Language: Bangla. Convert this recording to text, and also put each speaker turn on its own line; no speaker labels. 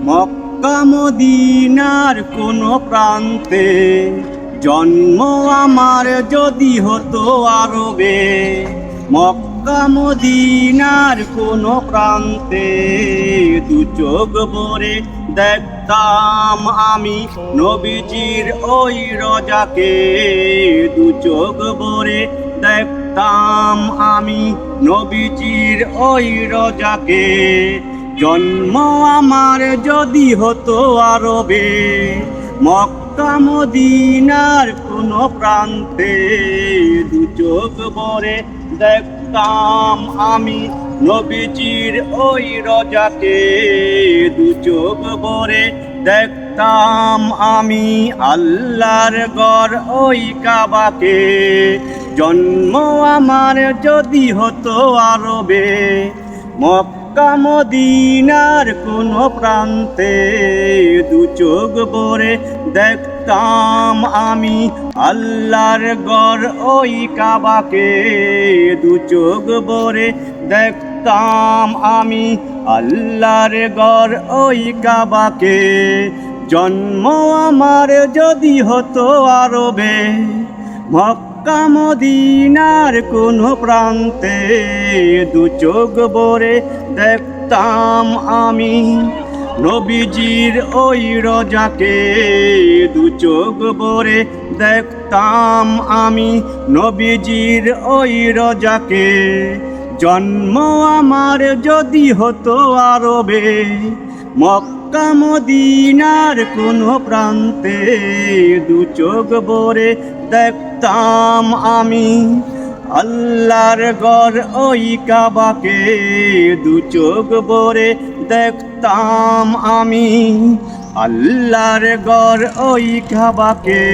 মক্কা মদিনার কোন প্রান্তে জন্ম আমার যদি হতো আরবে। মক্কা মদিনার কোন প্রান্তে দু চোখ ভরে দেখতাম আমি নবীজির ওই রোজাকে। দু চোখ ভরে দেখতাম আমি নবীজির ওই রোজাকে। জন্ম আমার যদি হতো আরবে, মক্কা মদিনার কোন প্রান্তে দু চোখ ভরে দেখতাম আমি নবীজির ওই রোজাকে। দু চোখ ভরে দেখতাম আমি আল্লাহর ঘর ওই কাবাকে। জন্ম আমার যদি হতো আরবে, মক্কা মদিনার কোন প্রান্তে দু চোখ ভরে দেখতাম আমি আল্লাহর ঘর ওই কাবাকে। দু চোখ ভরে দেখতাম আমি আল্লাহর ঘর ওই কাবাকে। জন্ম আমার যদি হতো আরবে, মক্কা মদিনার কোন প্রান্তে দু চোখ ভরে দেখতাম আমি নবীজির ওই রোজাকে। দু চোখ ভরে দেখতাম আমি নবীজির ওই রোজাকে। জন্ম আমার যদি হতো আরবে, মক্কা মদিনার কোন প্রান্তে দু চোখ ভরে দেখতাম আমি আল্লাহর ঘর ওই কাবাকে। দু চোখ ভরে দেখতাম আমি আল্লাহর ঘর ওই কাবাকে।